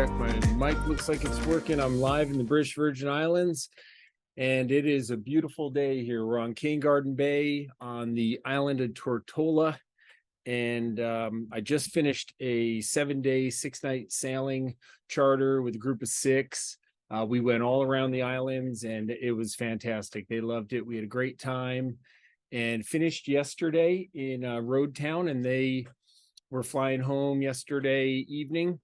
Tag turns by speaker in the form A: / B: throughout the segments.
A: check. My mic looks like it's working. I'm live in the British Virgin Islands, and it is a beautiful day here. We're on Kayaking Bay on the Island of Tortola, and I just finished a 7-day, 6-night sailing charter with a group of 6. We went all around the islands, and it was fantastic. They loved it. We had a great time, and finished yesterday in Road Town, and they were flying home yesterday evening.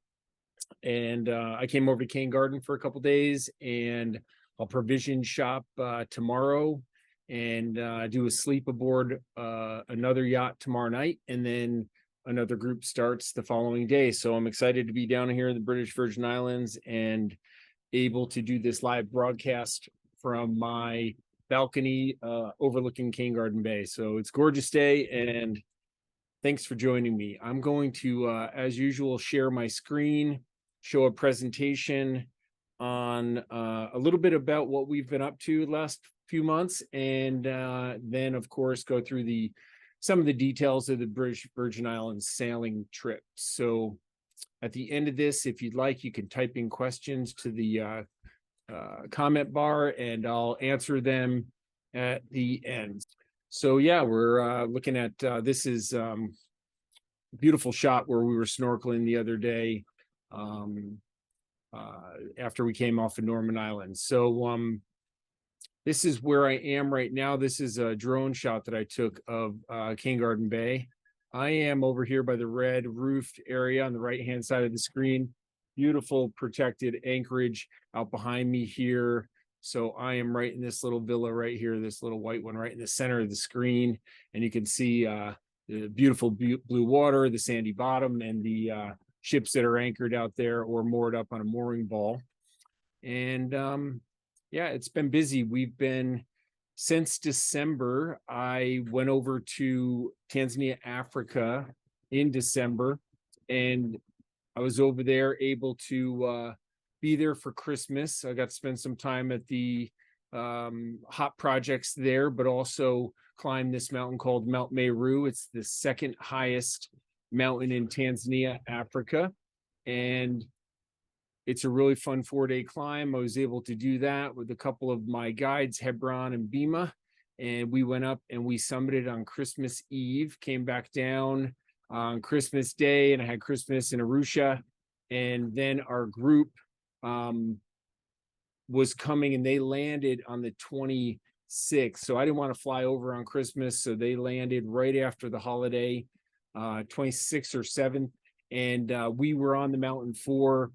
A: And I came over to Cane Garden for a couple days, and I'll provision shop tomorrow, and do a sleep aboard another yacht tomorrow night, and then another group starts the following day. So I'm excited to be down here in the British Virgin Islands and able to do this live broadcast from my balcony overlooking Cane Garden Bay. So it's a gorgeous day, and thanks for joining me. I'm going to, as usual, share my screen, show a presentation on a little bit about what we've been up to the last few months, and then, of course, go through some of the details of the British Virgin Islands sailing trip. So at the end of this, if you'd like, you can type in questions to the comment bar, and I'll answer them at the end. So yeah, we're looking at this is a beautiful shot where we were snorkeling the other day after we came off of Norman Island. So this is where I am right now. This is a drone shot that I took of Cane Garden Bay. I am over here by the red roofed area on the right hand side of the screen. Beautiful protected anchorage out behind me here. So I am right in this little villa right here, this little white one right in the center of the screen. And you can see the beautiful blue water, the sandy bottom, and the ships that are anchored out there or moored up on a mooring ball. And yeah, it's been busy. We've been, since December, I went over to Tanzania, Africa in December, and I was over there able to be there for Christmas. I got to spend some time at the hot projects there, but also climb this mountain called Mount Meru. It's the second highest mountain in Tanzania, Africa. And it's a really fun 4-day climb. I was able to do that with a couple of my guides, Hebron and Bima. And we went up and we summited on Christmas Eve, came back down on Christmas Day, and I had Christmas in Arusha. And then our group was coming, and they landed on the 26th. So I didn't want to fly over on Christmas, so they landed right after the holiday, 26th or 7th, and we were on the mountain for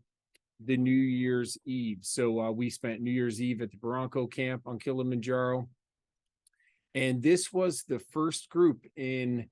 A: the New Year's Eve. So we spent New Year's Eve at the Barranco camp on Kilimanjaro, and this was the first group in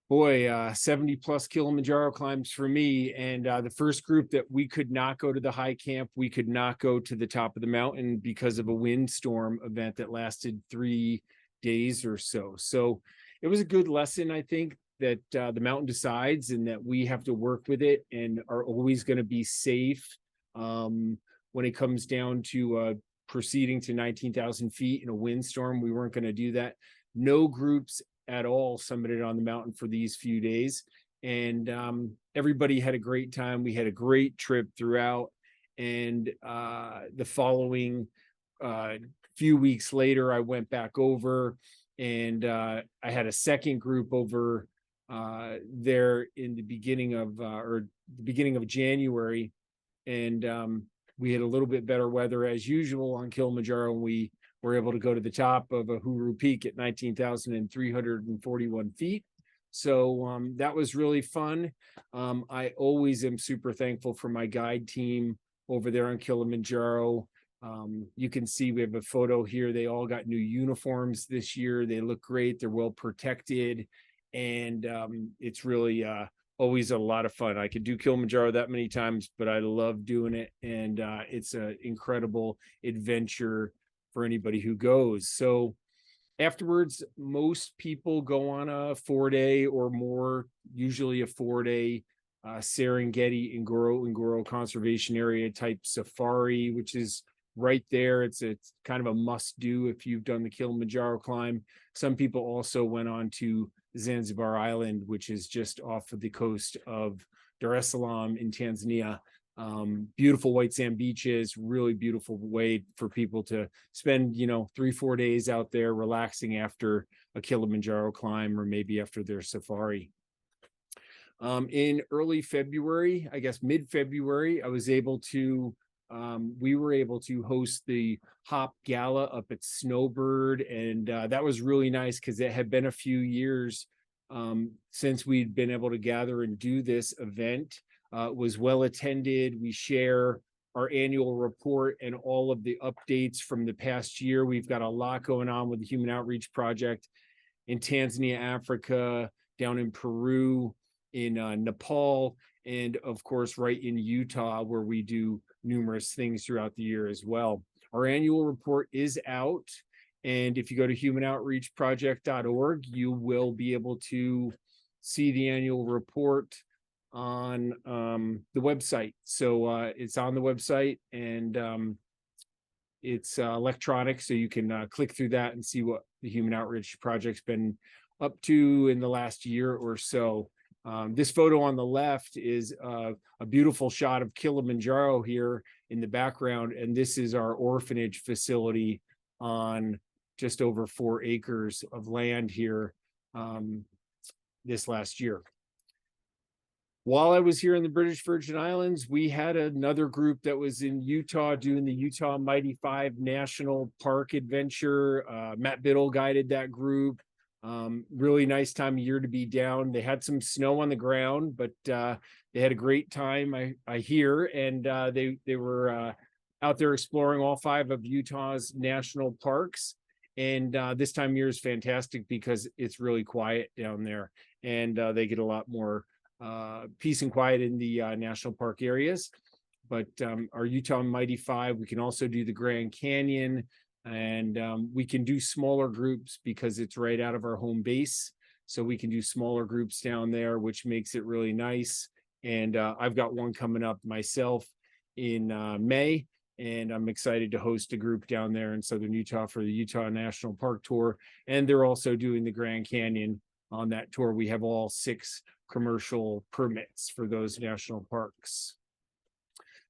A: 70 plus Kilimanjaro climbs for me, and the first group that we could not go to the high camp. We could not go to the top of the mountain because of a windstorm event that lasted 3 days or so. So it was a good lesson, I think, that the mountain decides, and that we have to work with it and are always going to be safe when it comes down to proceeding to 19,000 feet in a windstorm. We weren't going to do that. No groups at all summited on the mountain for these few days, and everybody had a great time. We had a great trip throughout, and the following few weeks later, I went back over, and I had a second group over there in the beginning of January, and we had a little bit better weather as usual on Kilimanjaro, and we were able to go to the top of Uhuru Peak at 19,341 feet. So that was really fun. I always am super thankful for my guide team over there on Kilimanjaro. You can see we have a photo here. They all got new uniforms this year. They look great. They're well protected, and it's really always a lot of fun. I could do Kilimanjaro that many times, but I love doing it, and it's an incredible adventure for anybody who goes. So afterwards, most people go on a 4-day or more, usually a 4-day Serengeti Ngoro Conservation Area type safari, which is right there. It's kind of a must do if you've done the Kilimanjaro climb. Some people also went on to Zanzibar Island, which is just off of the coast of Dar es Salaam in Tanzania, beautiful white sand beaches, really beautiful way for people to spend, 3-4 days out there relaxing after a Kilimanjaro climb or maybe after their safari. In early February, I guess mid-February, we were able to host the Hop Gala up at Snowbird, and that was really nice because it had been a few years since we'd been able to gather and do this event. It was well attended. We share our annual report and all of the updates from the past year. We've got a lot going on with the Human Outreach Project in Tanzania, Africa, down in Peru, in Nepal, and of course, right in Utah, where we do numerous things throughout the year as well. Our annual report is out, and if you go to humanoutreachproject.org, you will be able to see the annual report on the website. So it's on the website, and it's electronic, so you can click through that and see what the Human Outreach Project's been up to in the last year or so. This photo on the left is a beautiful shot of Kilimanjaro here in the background, and this is our orphanage facility on just over 4 acres of land here this last year. While I was here in the British Virgin Islands, we had another group that was in Utah doing the Utah Mighty 5 National Park Adventure. Matt Biddle guided that group. Really nice time of year to be down. They had some snow on the ground, but they had a great time, I hear, and they were out there exploring all 5 of Utah's national parks. And this time of year is fantastic because it's really quiet down there, and they get a lot more peace and quiet in the national park areas. But our Utah Mighty 5, we can also do the Grand Canyon, and we can do smaller groups because it's right out of our home base. So we can do smaller groups down there, which makes it really nice. And I've got one coming up myself in May, and I'm excited to host a group down there in Southern Utah for the Utah National Park Tour. And they're also doing the Grand Canyon on that tour. We have all 6 commercial permits for those national parks.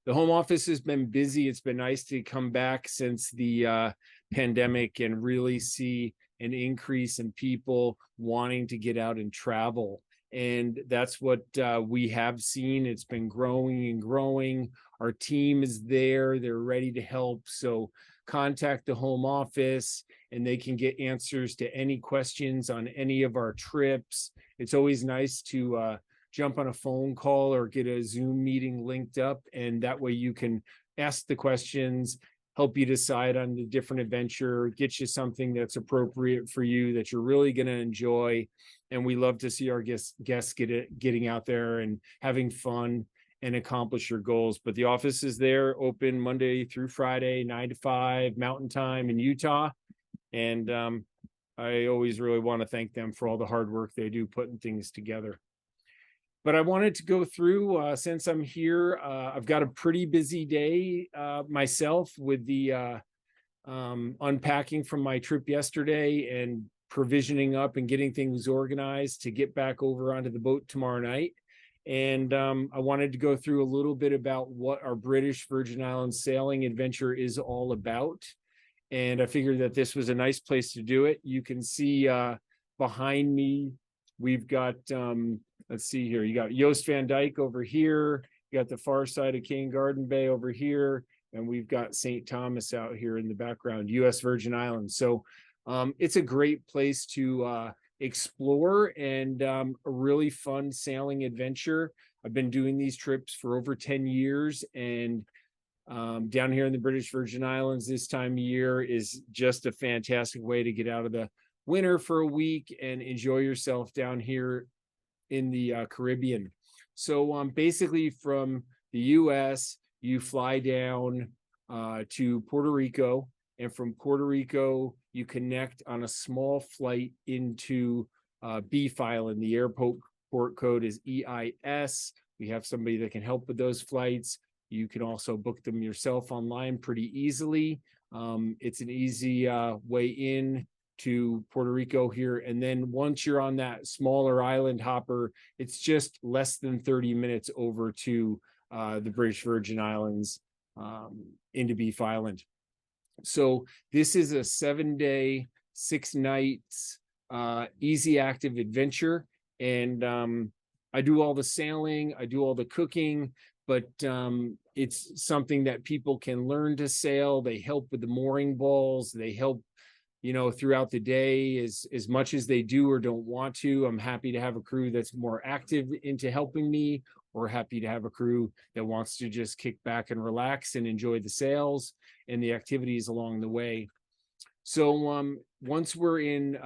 A: The home office has been busy. It's been nice to come back since the pandemic and really see an increase in people wanting to get out and travel. And that's what we have seen. It's been growing and growing. Our team is there. They're ready to help. So contact the home office and they can get answers to any questions on any of our trips. It's always nice to jump on a phone call or get a Zoom meeting linked up, and that way you can ask the questions, help you decide on the different adventure, get you something that's appropriate for you that you're really going to enjoy. And we love to see our guests getting out there and having fun and accomplish your goals. But the office is there, open Monday through Friday, 9 to 5 Mountain Time in Utah. And I always really want to thank them for all the hard work they do putting things together. But I wanted to go through, since I'm here, I've got a pretty busy day myself with the unpacking from my trip yesterday and provisioning up and getting things organized to get back over onto the boat tomorrow night. And I wanted to go through a little bit about what our British Virgin Islands Sailing Adventure is all about. And I figured that this was a nice place to do it. You can see behind me, we've got, let's see here, you got Jost Van Dyke over here, you got the far side of Cane Garden Bay over here, and we've got St. Thomas out here in the background, U.S. Virgin Islands. So it's a great place to explore and a really fun sailing adventure. I've been doing these trips for over 10 years, and down here in the British Virgin Islands this time of year is just a fantastic way to get out of the winter for a week and enjoy yourself down here in the Caribbean. So basically from the US, you fly down to Puerto Rico, and from Puerto Rico, you connect on a small flight into Beef Island. The airport code is EIS. We have somebody that can help with those flights. You can also book them yourself online pretty easily. It's an easy way in to Puerto Rico here. And then once you're on that smaller island hopper, it's just less than 30 minutes over to the British Virgin Islands into Beef Island. So this is a 7-day, 6 nights, easy active adventure. And I do all the sailing, I do all the cooking, but it's something that people can learn to sail. They help with the mooring balls. They help, throughout the day as much as they do or don't want to. I'm happy to have a crew that's more active into helping me, or happy to have a crew that wants to just kick back and relax and enjoy the sails and the activities along the way. So once we're in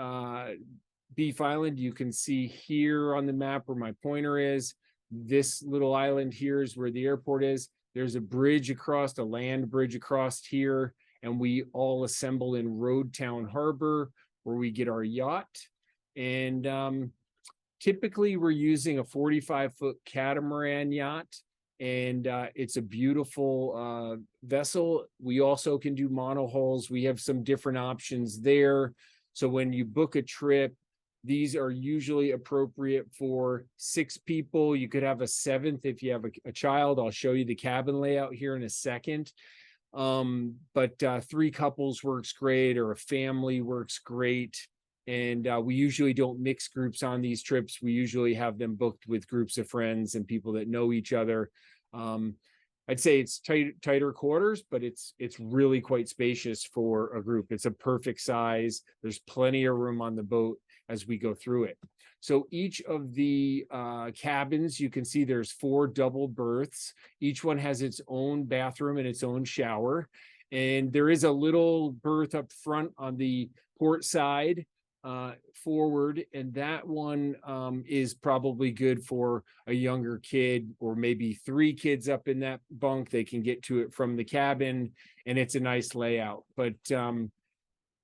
A: Beef Island, you can see here on the map where my pointer is. This little island here is where the airport is. There's a bridge across, a land bridge across here, and we all assemble in Road Town Harbor where we get our yacht. And typically we're using a 45-foot catamaran yacht, and it's a beautiful vessel. We also can do monohulls. We have some different options there. So when you book a trip, these are usually appropriate for 6 people. You could have a 7th if you have a child. I'll show you the cabin layout here in a second. But 3 couples works great, or a family works great. And we usually don't mix groups on these trips. We usually have them booked with groups of friends and people that know each other. I'd say it's tighter quarters, but it's really quite spacious for a group. It's a perfect size. There's plenty of room on the boat as we go through it. So each of the cabins, you can see there's 4 double berths. Each one has its own bathroom and its own shower. And there is a little berth up front on the port side forward, and that one is probably good for a younger kid, or maybe 3 kids up in that bunk. They can get to it from the cabin, and it's a nice layout. But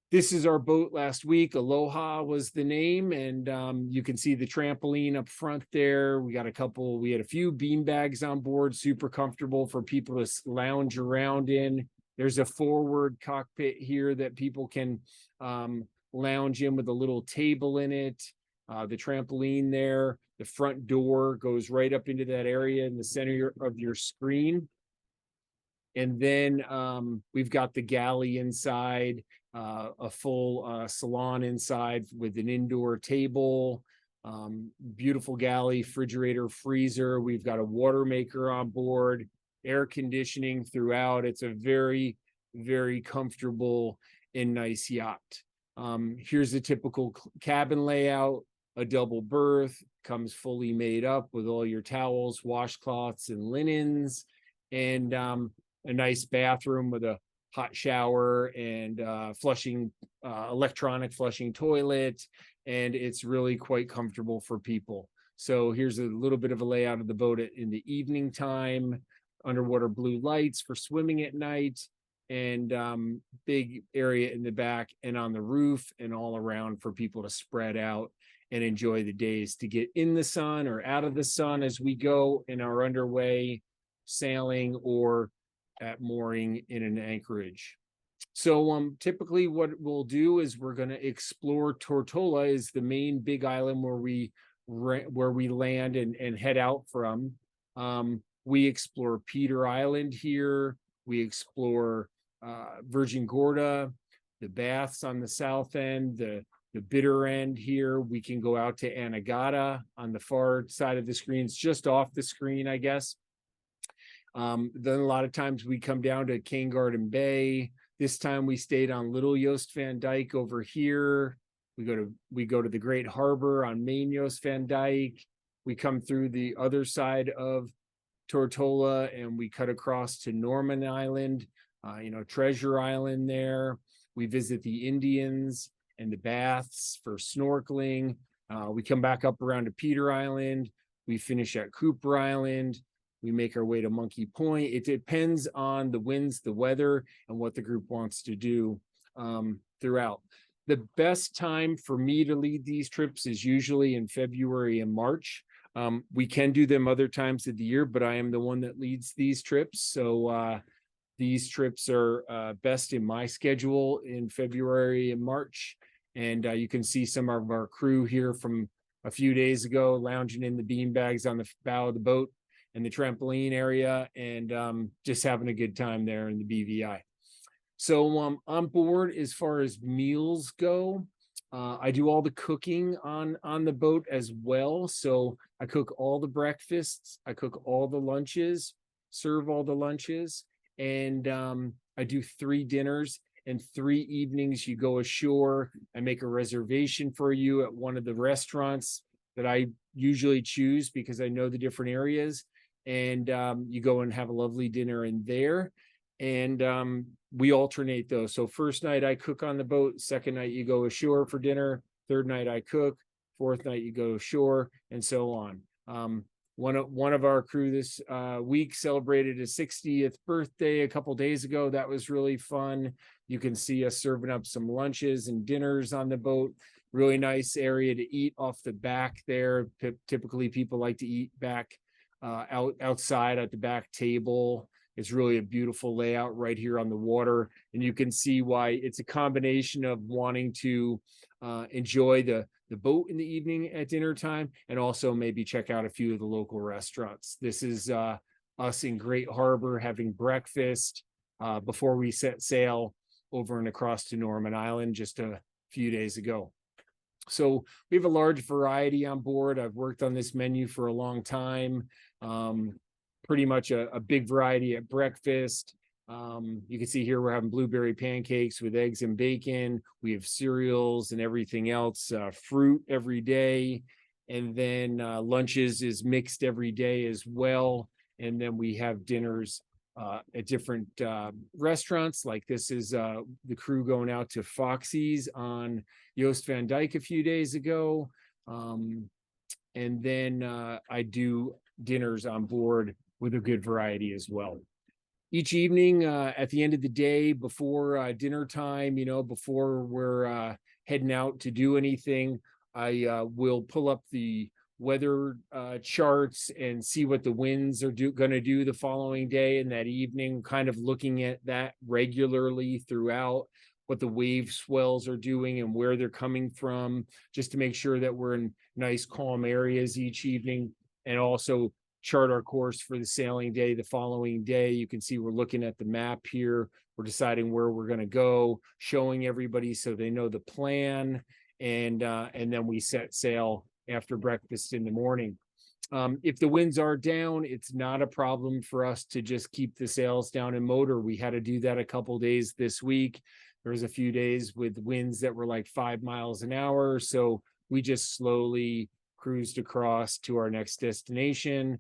A: this is our boat last week. Aloha was the name, and you can see the trampoline up front there. We had a few bean bags on board, super comfortable for people to lounge around in. There's a forward cockpit here that people can lounge in with a little table in it. The trampoline there, the front door goes right up into that area in the center of your screen. And then we've got the galley inside, a full salon inside with an indoor table, beautiful galley, refrigerator, freezer. We've got a water maker on board, air conditioning throughout. It's a very, very comfortable and nice yacht. Here's a typical cabin layout, a double berth, comes fully made up with all your towels, washcloths, and linens, and a nice bathroom with a hot shower and electronic flushing toilet, and it's really quite comfortable for people. So here's a little bit of a layout of the boat in the evening time, underwater blue lights for swimming at night, and big area in the back and on the roof and all around for people to spread out and enjoy the days, to get in the sun or out of the sun as we go in our underway sailing or at mooring in an anchorage. So typically what we'll do is we're going to explore Tortola, is the main big island where we land and head out from. We explore Peter Island here. We explore Virgin Gorda, the baths on the south end, the bitter end here. We can go out to Anegada on the far side of the screen. It's just off the screen, I guess. Then a lot of times we come down to Cane Garden Bay. This time we stayed on Little Jost Van Dyke over here. We go to the Great Harbor on Main Jost Van Dyke. We come through the other side of Tortola and we cut across to Norman Island, Treasure Island there. We visit the Indians and the baths for snorkeling. We come back up around to Peter Island. We finish at Cooper Island. We make our way to Monkey Point. It depends on the winds, the weather, and what the group wants to do throughout. The best time for me to lead these trips is usually in February and March. We can do them other times of the year, but I am the one that leads these trips. So these trips are best in my schedule in February and March. And you can see some of our crew here from a few days ago lounging in the bean bags on the bow of the boat. and the trampoline area, and just having a good time there in the BVI. So on board, as far as meals go, I do all the cooking on the boat as well. So I cook all the breakfasts, I cook all the lunches, serve all the lunches, and I do 3 dinners and 3 evenings. You go ashore, I make a reservation for you at one of the restaurants that I usually choose because I know the different areas, and you go and have a lovely dinner in there. And we alternate those. So first night I cook on the boat, second night you go ashore for dinner, third night I cook, fourth night you go ashore, and so on. One of our crew this week celebrated his 60th birthday a couple days ago. That was really fun. You can see us serving up some lunches and dinners on the boat. Really nice area to eat off the back there. Typically people like to eat back outside at the back table. It's really a beautiful layout right here on the water, and you can see why it's a combination of wanting to enjoy the boat in the evening at dinner time, and also maybe check out a few of the local restaurants. This is us in Great Harbor having breakfast before we set sail over and across to Norman Island just a few days ago. So we have a large variety on board. I've worked on this menu for a long time. Pretty much a big variety at breakfast. You can see here we're having blueberry pancakes with eggs and bacon. We have cereals and everything else, fruit every day. And then lunches is mixed every day as well. And then we have dinners at different restaurants. Like this is the crew going out to Foxy's on Jost Van Dyke a few days ago. And then I do dinners on board with a good variety as well. Each evening at the end of the day, before dinner time, before we're heading out to do anything, I will pull up the weather charts and see what the winds are going to do the following day and that evening, kind of looking at that regularly throughout, what the wave swells are doing and where they're coming from, just to make sure that we're in nice calm areas each evening, and also chart our course for the sailing day the following day. You can see we're looking at the map here. We're deciding where we're going to go, showing everybody so they know the plan, and then we set sail after breakfast in the morning. If the winds are down, it's not a problem for us to just keep the sails down and motor. We had to do that a couple days this week. There was a few days with winds that were like 5 miles an hour, so we just slowly cruised across to our next destination.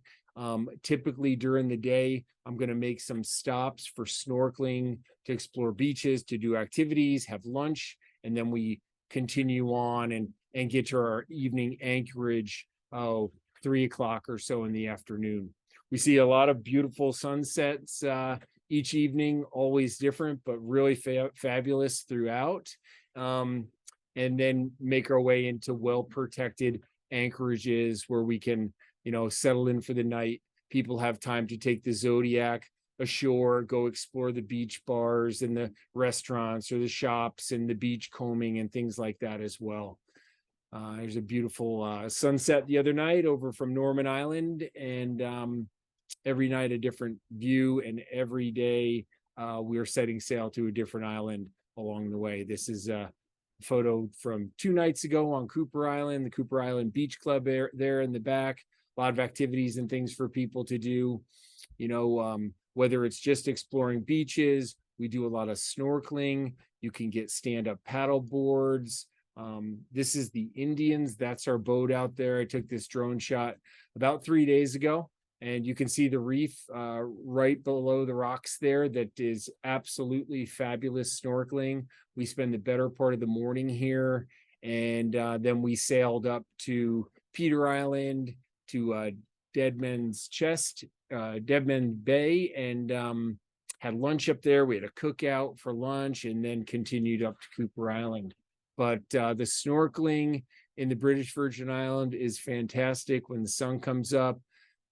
A: Typically during the day, I'm going to make some stops for snorkeling, to explore beaches, to do activities, have lunch, and then we continue on and get to our evening anchorage 3 o'clock or so in the afternoon. We see a lot of beautiful sunsets each evening, always different, but really fabulous throughout. And then make our way into well-protected anchorages where we can, settle in for the night. People have time to take the Zodiac ashore, go explore the beach bars and the restaurants or the shops and the beach combing and things like that as well. There's a beautiful sunset the other night over from Norman Island, and every night a different view, and every day we're setting sail to a different island along the way. This is a photo from 2 nights ago on Cooper Island, the Cooper Island Beach Club there in the back. A lot of activities and things for people to do, whether it's just exploring beaches. We do a lot of snorkeling. You can get stand-up paddle boards. This is the Indians. That's our boat out there. I took this drone shot about 3 days ago, and you can see the reef right below the rocks there. That is absolutely fabulous snorkeling. We spend the better part of the morning here, and then we sailed up to Peter Island, to Deadman Bay, and had lunch up there. We had a cookout for lunch, and then continued up to Cooper Island. But the snorkeling in the British Virgin Island is fantastic. When the sun comes up,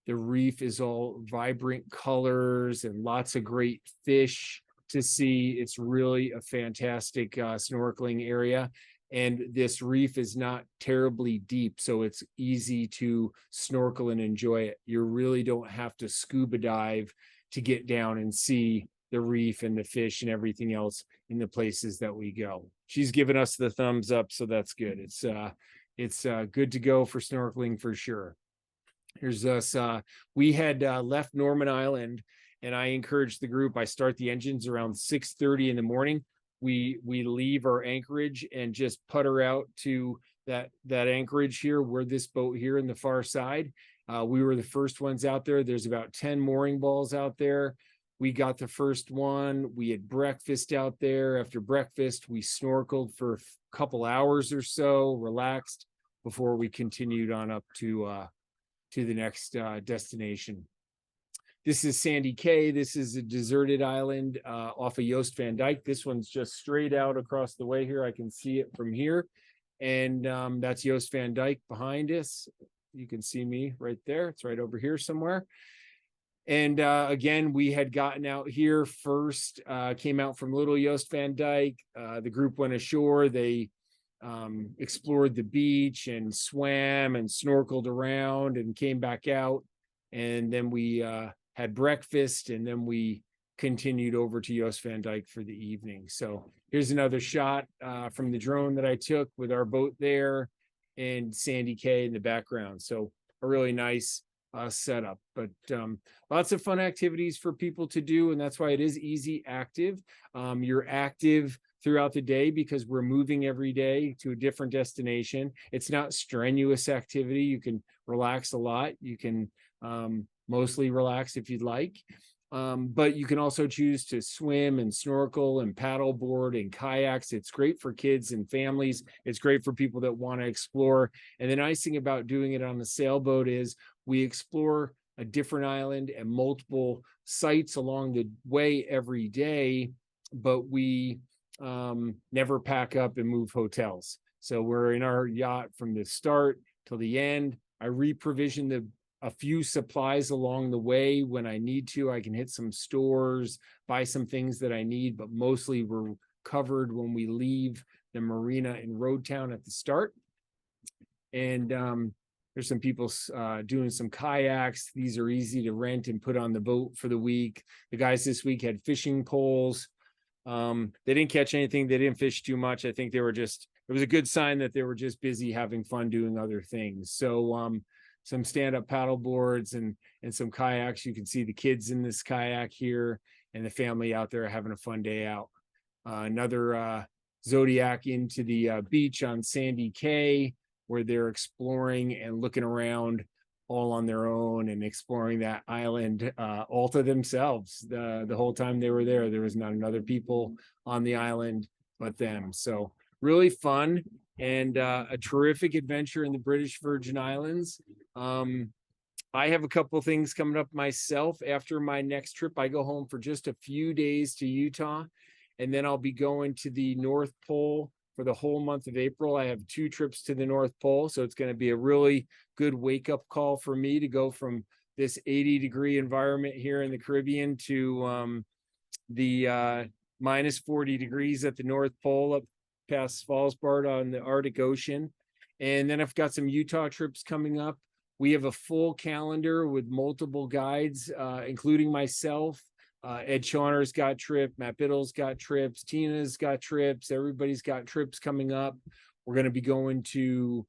A: the reef is all vibrant colors and lots of great fish to see. It's really a fantastic snorkeling area. And this reef is not terribly deep, so it's easy to snorkel and enjoy it. You really don't have to scuba dive to get down and see the reef and the fish and everything else in the places that we go. She's given us the thumbs up, so that's good. It's good to go for snorkeling for sure. Here's us. We had left Norman Island, and I encouraged the group. I start the engines around 6:30 in the morning. We leave our anchorage and just putter out to that anchorage here, where this boat here in the far side. We were the first ones out there. There's about 10 mooring balls out there. We got the first one. We had breakfast out there. After breakfast, we snorkeled for a couple hours or so, relaxed, before we continued on up to the next destination. This is Sandy Cay. This is a deserted island off of Jost Van Dyke. This one's just straight out across the way here. I can see it from here. And that's Jost Van Dyke behind us. You can see me right there. It's right over here somewhere. And again, we had gotten out here first, came out from Little Jost Van Dyke. The group went ashore. They explored the beach and swam and snorkeled around and came back out. And then we had breakfast, and then we continued over to Jost Van Dyke for the evening. So here's another shot from the drone that I took with our boat there and Sandy Cay in the background. So a really nice setup, but lots of fun activities for people to do. And that's why it is easy active. You're active throughout the day because we're moving every day to a different destination. It's not strenuous activity. You can relax a lot. You can mostly relax if you'd like. But you can also choose to swim and snorkel and paddleboard and kayaks. It's great for kids and families. It's great for people that want to explore. And the nice thing about doing it on the sailboat is we explore a different island and multiple sites along the way every day, but we never pack up and move hotels. So we're in our yacht from the start till the end. I re-provision a few supplies along the way when I need to. I can hit some stores, buy some things that I need, but mostly we're covered when we leave the marina in Road Town at the start. And there's some people doing some kayaks. These are easy to rent and put on the boat for the week. The guys this week had fishing poles. They didn't catch anything. They didn't fish too much. I think they were just, it was a good sign that they were just busy having fun doing other things. So some stand-up paddle boards and some kayaks. You can see the kids in this kayak here and the family out there having a fun day out. Another Zodiac into the beach on Sandy Cay, where they're exploring and looking around all on their own and exploring that island all to themselves. The whole time they were there was not another people on the island but them. So really fun and a terrific adventure in the British Virgin Islands. I have a couple of things coming up myself. After my next trip, I go home for just a few days to Utah, and then I'll be going to the North Pole for the whole month of April. I have 2 trips to the North Pole, so it's going to be a really good wake-up call for me to go from this 80-degree environment here in the Caribbean to the minus 40 degrees at the North Pole up past Svalbard on the Arctic Ocean. And then I've got some Utah trips coming up. We have a full calendar with multiple guides, including myself. Ed Shawner's got trip, Matt Biddle's got trips, Tina's got trips, everybody's got trips coming up. We're going to be going to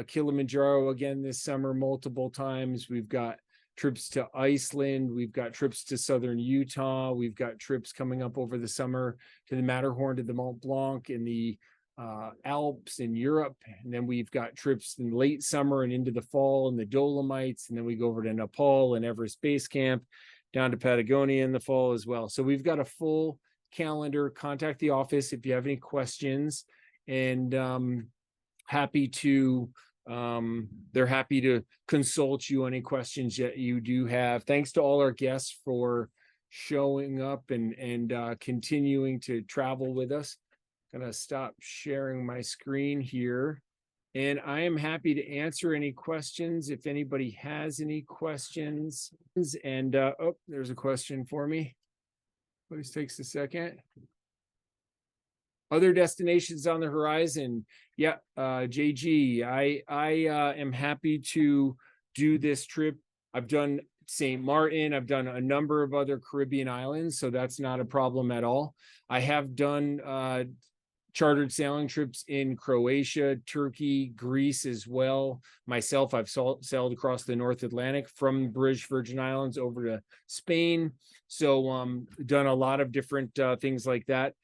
A: Kilimanjaro again this summer multiple times. We've got trips to Iceland. We've got trips to southern Utah. We've got trips coming up over the summer to the Matterhorn, to the Mont Blanc, in the Alps in Europe. And then we've got trips in late summer and into the fall in the Dolomites. And then we go over to Nepal and Everest Base Camp, down to Patagonia in the fall as well. So we've got a full calendar. Contact the office if you have any questions, and happy to they're happy to consult you on any questions that you do have. Thanks to all our guests for showing up and continuing to travel with us. Gonna stop sharing my screen here, and I am happy to answer any questions if anybody has any questions. And oh, there's a question for me. Please takes a second. other destinations on the horizon. Yeah, JG, I am happy to do this trip. I've done St. Martin. I've done a number of other Caribbean islands, so that's not a problem at all. I have done chartered sailing trips in Croatia, Turkey, Greece as well. Myself, I've sailed across the North Atlantic from British Virgin Islands over to Spain. So done a lot of different things like that.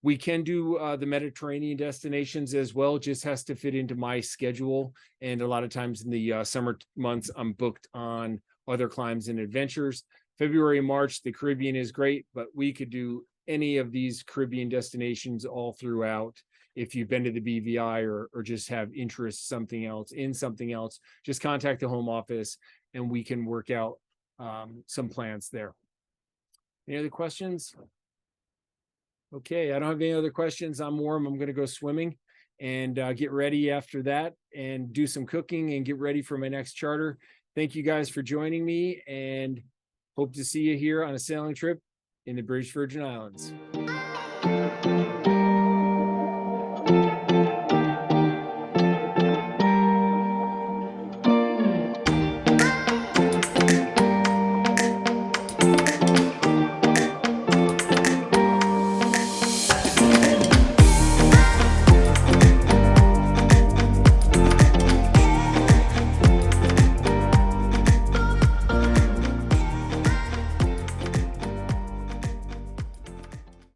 A: We can do the Mediterranean destinations as well. It just has to fit into my schedule. And a lot of times in the summer months, I'm booked on other climbs and adventures. February, March, the Caribbean is great, but we could do any of these Caribbean destinations all throughout. If you've been to the BVI or just have interest something else, just contact the home office and we can work out some plans there. Any other questions? Okay, I don't have any other questions. I'm warm. I'm going to go swimming and get ready after that and do some cooking and get ready for my next charter. Thank you guys for joining me and hope to see you here on a sailing trip in the British Virgin Islands.